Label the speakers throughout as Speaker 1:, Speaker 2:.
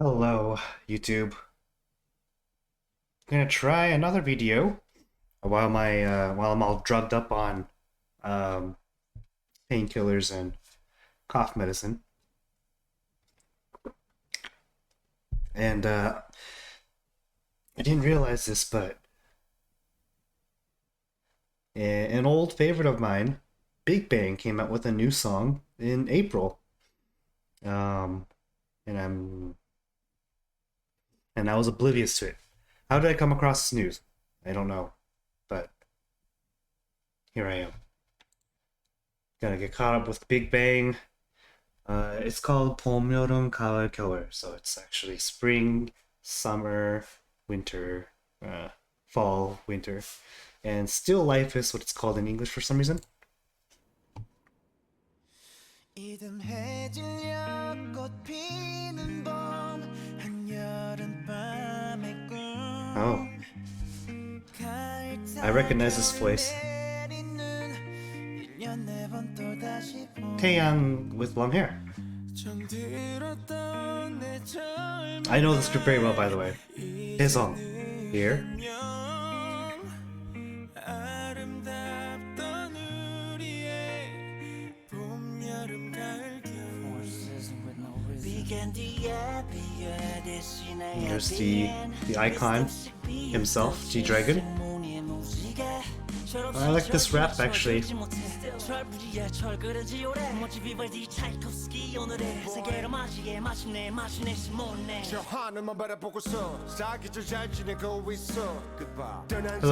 Speaker 1: Hello, YouTube. Gonna try another video while I'm all drugged up on um, painkillers and cough medicine. And I didn't realize this, but an old favorite of mine, Big Bang, came out with a new song in April. Um, and I was oblivious to it. How did I come across this news? I don't know, but here I am. Gonna get caught up with Big Bang. It's called 봄, 여름, 가을, 겨울. So it's actually spring, summer, winter, fall, winter. And still life is what it's called in English for some reason. Oh, I recognize this voice. Taeyang with long hair. I know this group very well, by the way. His song. Here. There's the icon himself, G-Dragon. I like this rap actually. Hello,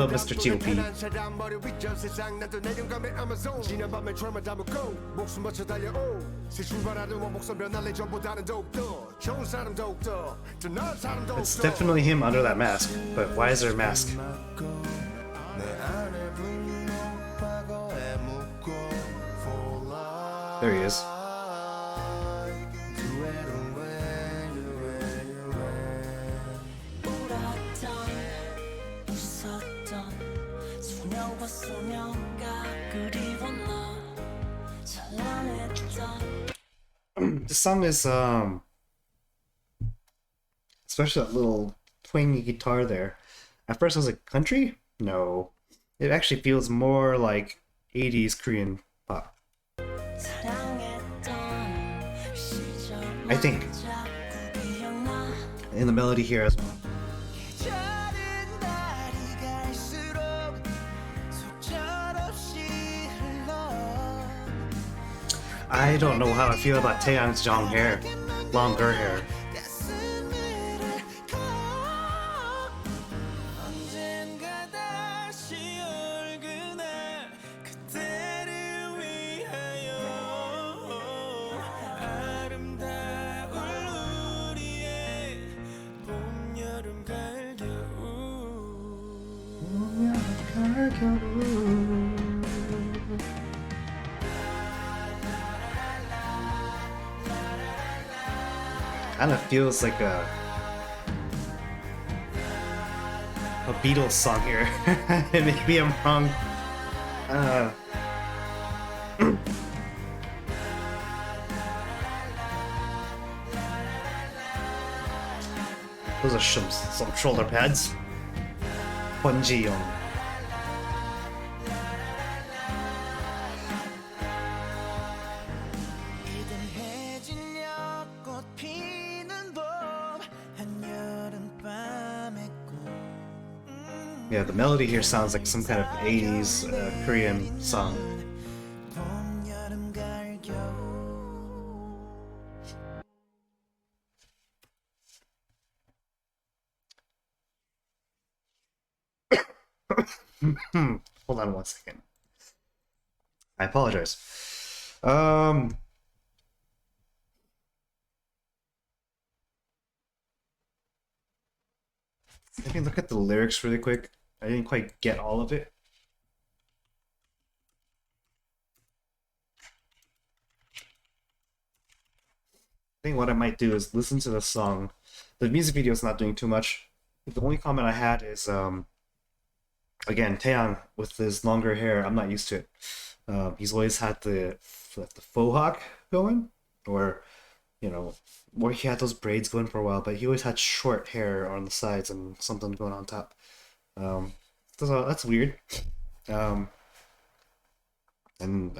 Speaker 1: Mr. T.O.P. It's definitely him under that mask, but why is there a mask? There he is. This song is especially that little twangy guitar there. At first I was like, country? No. It actually feels more like 80s Korean pop. I think. In the melody here as well. I don't know how I feel about Taeyang's longer hair. Kind of feels like a Beatles song here. Maybe I'm wrong. Those are some shoulder pads. 번지용. Yeah, the melody here sounds like some kind of 80s Korean song. Hold on one second. I apologize. Let me look at the lyrics really quick. I didn't quite get all of it. I think what I might do is listen to the song. The music video is not doing too much. The only comment I had is, again, Taeyang with his longer hair. I'm not used to it. He's always had the faux hawk going, or you know, where he had those braids going for a while, but he always had short hair on the sides and something going on top. Um, so that's weird. Um, and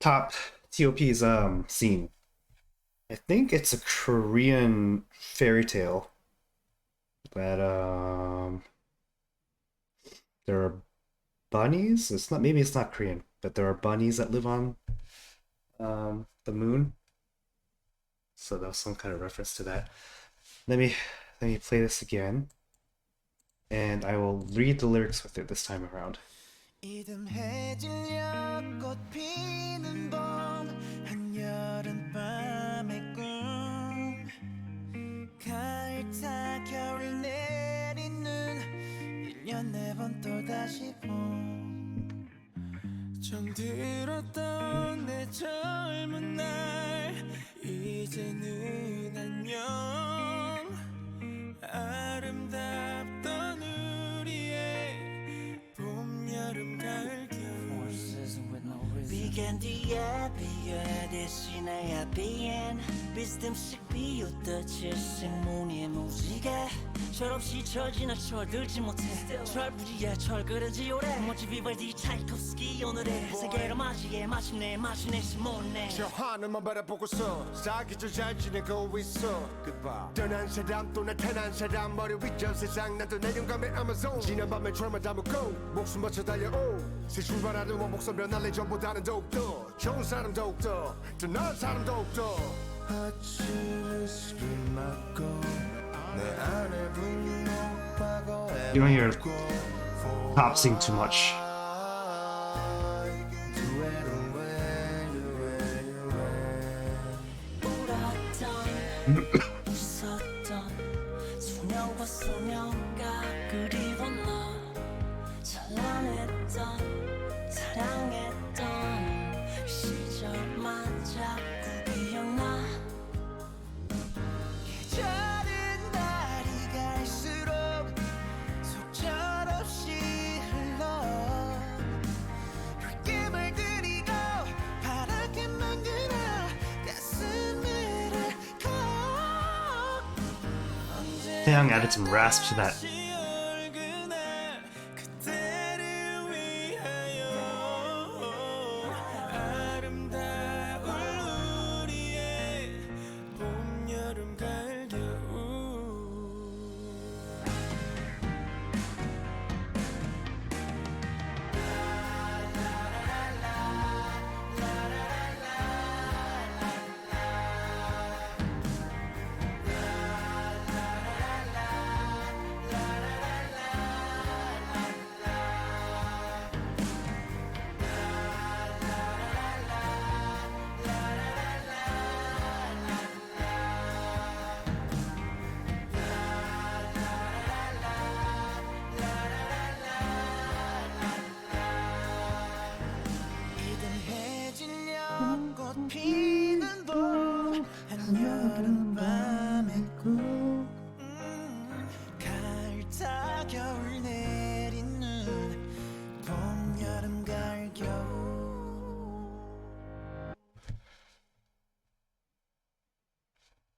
Speaker 1: top TOP's scene. I think it's a Korean fairy tale that there are bunnies. It's not, maybe it's not Korean, but there are bunnies that live on the moon. So that was some kind of reference to that. Let me let me play this again, and I will read the lyrics with it this time around. 이듬해질녘 꽃 피는 봄 한여름밤의 꿈 가을 타 겨울 내리는 1년 4번 또다시 봄 정들었던 내 젊은 날 이제는 안녕 아름답던 우리의 봄 여름 가을 겨울 Began 뒤에 비에 대신에 비엔 비스듬씩 비웃듯이 생문의 무지개 철없이 철지나 철들지 못해 철부지에 철그러지 오래 멋지 비발디 차이콥스키 오늘의 세계를 맞이해 마침내 시몬네 저 하늘만 바라보고서 사기절 잘 지내고 있어 Goodbye 떠난 사람 또 나타난 사람 머리 위저 세상 나도 내 영감의 아마존 지난 밤에 트라우마 담고 목숨 바쳐 달려오 새 출발하는 원목선 변할래 전보다는 더욱더 좋은 사람 더욱더 더 나은 사람 더욱더 아침을 스킨 맞고 You don't hear Pop sing too much. Taeyang added some rasp to that.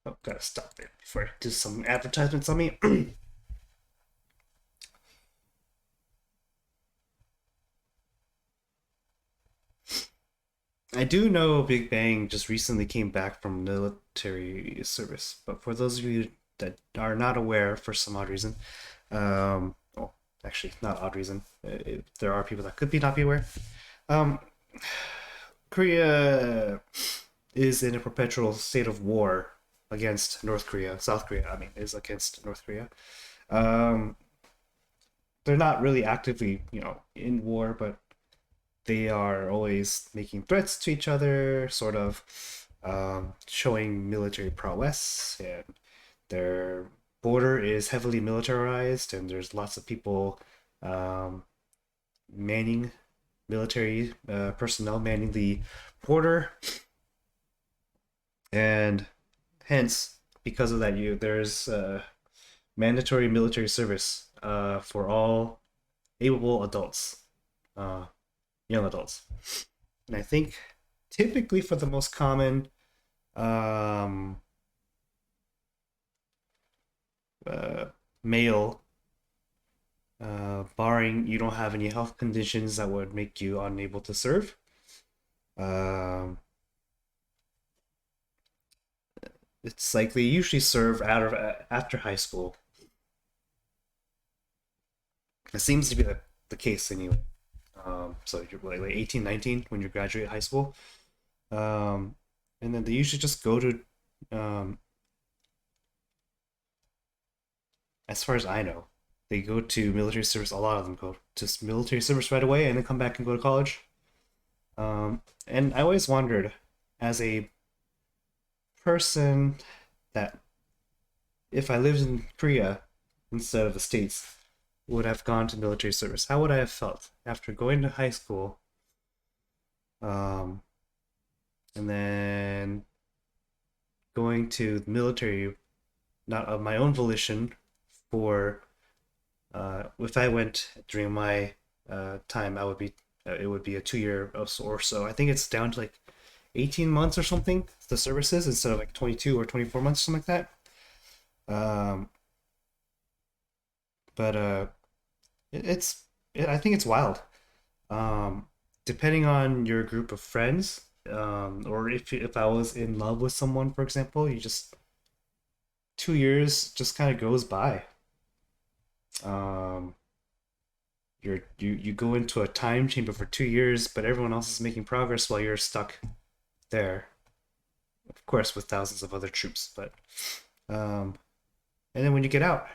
Speaker 1: Oh, gotta stop it before I do some advertisements on me. I do know Big Bang just recently came back from military service, but for those of you that are not aware for some odd reason, well, actually, not odd reason, there are people that could be not be aware. Korea is in a perpetual state of war against North Korea. South Korea, I mean, is against North Korea. They're not really actively, in war, but they are always making threats to each other, sort of showing military prowess, and their border is heavily militarized, and there's lots of people manning military personnel manning the border, and hence, because of that, there's mandatory military service for all able adults, young adults, and I think typically for the most common um, uh, male, barring you don't have any health conditions that would make you unable to serve. Um, it's like they usually serve out of after high school. It seems to be the case anyway. So you're like 18, 19 when you graduate high school. Um, and then they usually just go to, um, as far as I know, they go to military service. A lot of them go to military service right away and then come back and go to college. And I always wondered, as a person, that if I lived in Korea instead of the States, would have gone to military service. How would I have felt after going to high school, um, and then going to the military, not of my own volition, for if I went during my time, I would be it would be a 2 year or so. I think it's down to like 18 months or something. The services instead of like 22 or 24 months, something like that. But I think it's wild. Um, Depending on your group of friends, or if I was in love with someone, for example, you just 2 years just kind of goes by. Um, you go into a time chamber for 2 years, but everyone else is making progress while you're stuck there. Of course, with thousands of other troops, but um, and then when you get out,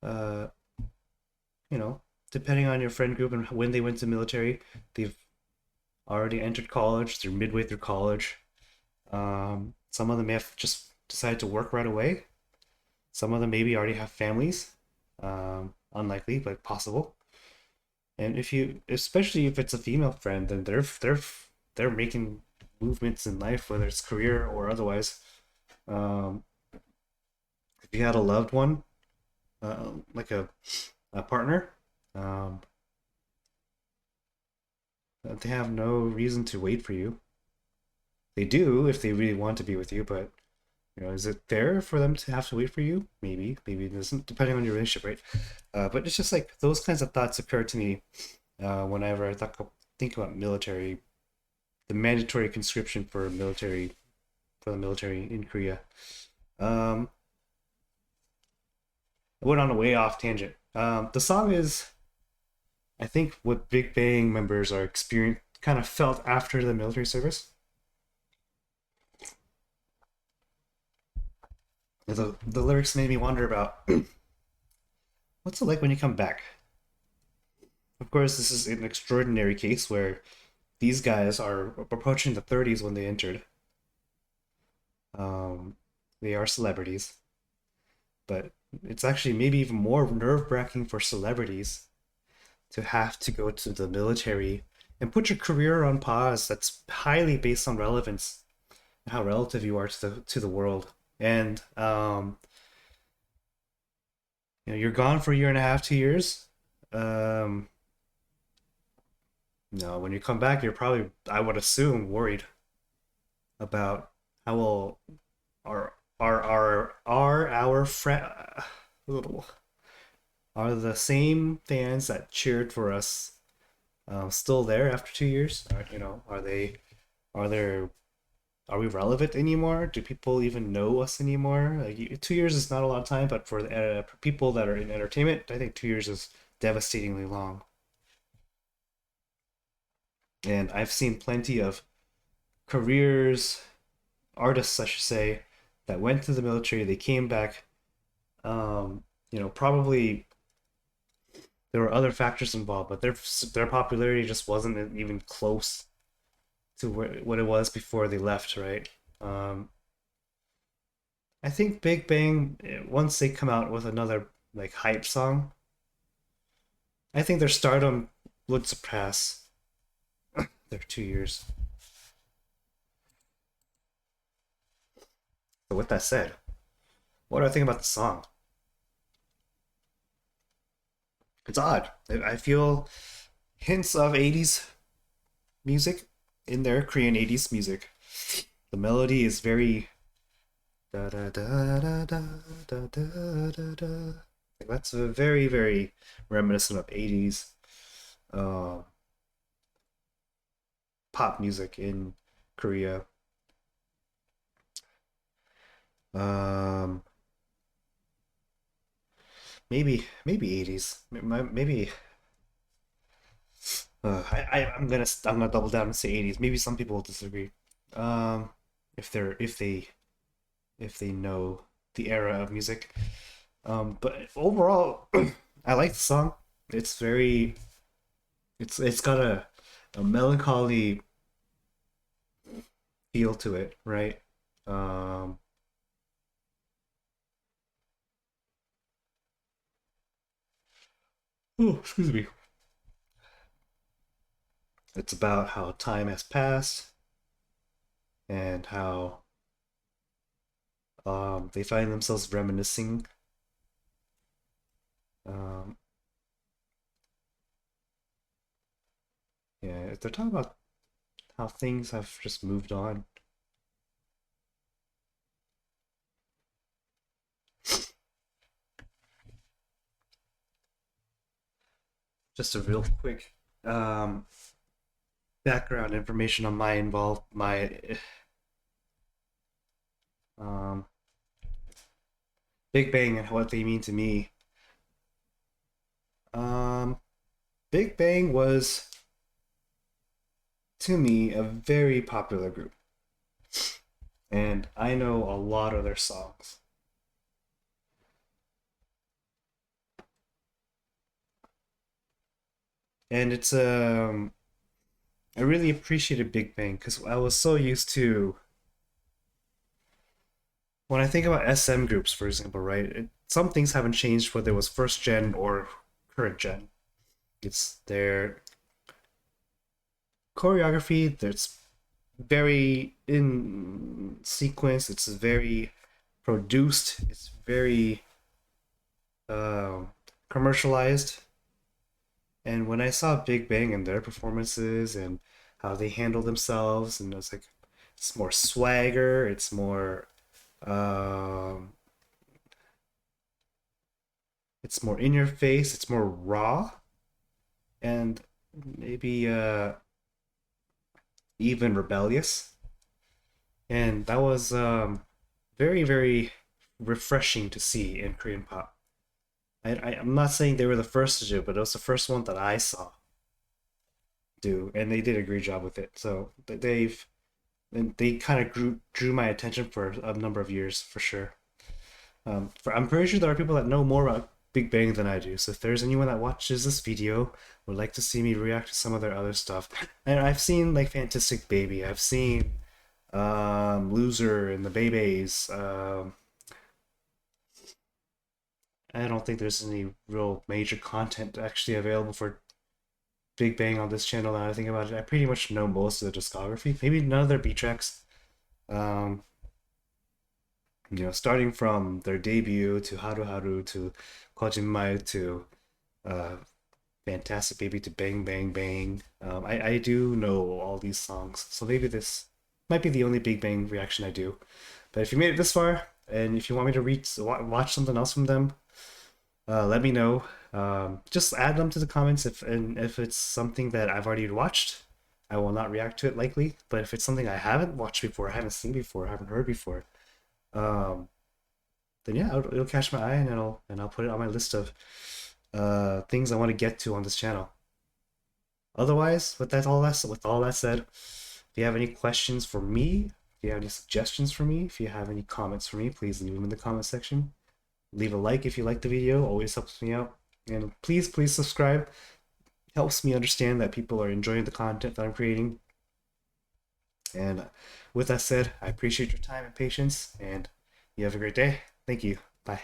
Speaker 1: uh, you know, depending on your friend group and when they went to military, they've already entered college. They're midway through college. Some of them may have just decided to work right away. Some of them maybe already have families. Unlikely, but possible. And if you, especially if it's a female friend, then they're making movements in life, whether it's career or otherwise. Um, if you had a loved one, like a partner, um, they have no reason to wait for you. They do if they really want to be with you, but is it fair for them to have to wait for you? Maybe it isn't, depending on your relationship, right? But it's just like those kinds of thoughts occur to me whenever think about military, the mandatory conscription for the military in Korea. Um, I went on a way off tangent. The song is, I think, what Big Bang members are experienced, kind of felt after the military service. The lyrics made me wonder about what's it like when you come back. Of course, this is an extraordinary case where these guys are approaching the 30s when they entered. Um, they are celebrities, but it's actually maybe even more nerve-wracking for celebrities to have to go to the military and put your career on pause. That's highly based on relevance and how relative you are to the world. And you're gone for a year and a half, 2 years. Um, no, when you come back, you're probably, I would assume, worried about how will are our friend are the same fans that cheered for us still there after 2 years? Are they are there are we relevant anymore? Do people even know us anymore? Like 2 years is not a lot of time, but for people that are in entertainment, I think 2 years is devastatingly long. And I've seen plenty of careers, artists, I should say, that went to the military. They came back. Probably there were other factors involved, but their popularity just wasn't even close to what it was before they left, right? Um, I think Big Bang, once they come out with another like hype song, I think their stardom would surpass their 2 years. But with that said, what do I think about the song? It's odd. I feel hints of 80s music. in their Korean 80s music. The melody is very da da da da da da da da da. Like, that's a very, very reminiscent of 80s uh, pop music in Korea. Um, maybe 80s. Maybe I'm gonna double down and say 80s. Maybe some people will disagree. Um, if they're if they know the era of music. But overall, I like the song. It's very it's got a melancholy feel to it, right? Um, oh, excuse me. It's about how time has passed and how they find themselves reminiscing. Um, yeah, they're talking about how things have just moved on. Just a real quick um, background information on my um, Big Bang and what they mean to me. Um, Big Bang was to me a very popular group, and I know a lot of their songs. And it's I really appreciated Big Bang because I was so used to when I think about SM groups, for example, right? Some things haven't changed whether it was first gen or current gen. It's their choreography that's very in sequence. It's very produced. It's very um, commercialized. And when I saw Big Bang and their performances and how they handle themselves, and I was like, it's more swagger. It's more um, it's more in your face. It's more raw, and maybe even rebellious. And that was very, very refreshing to see in Korean pop. I'm not saying they were the first to do it, but it was the first one that I saw do, and they did a great job with it. So they kind of drew my attention for a number of years for sure. I'm pretty sure there are people that know more about Big Bang than I do. So if there's anyone that watches this video would like to see me react to some of their other stuff, and I've seen like Fantastic Baby, I've seen Loser and the Babies. I don't think there's any real major content actually available for Big Bang on this channel. Now I think about it, I pretty much know most of the discography. Maybe none of their B tracks. Um, starting from their debut to Haru Haru to Kojimai to uh, Fantastic Baby to Bang Bang Bang. I do know all these songs, so maybe this might be the only Big Bang reaction I do. But if you made it this far, and if you want me to watch something else from them, let me know. Just add them to the comments if it's something that I've already watched. I will not react to it likely, but if it's something I haven't watched before, I haven't seen before, I haven't heard before, um, then yeah, it'll catch my eye and I'll put it on my list of things I want to get to on this channel. Otherwise, with all that said, if you have any questions for me, if you have any suggestions for me, if you have any comments for me, please leave them in the comment section. Leave a like if you like the video, always helps me out. And please subscribe. Helps me understand that people are enjoying the content that I'm creating. And with that said, I appreciate your time and patience, and you have a great day. Thank you. Bye.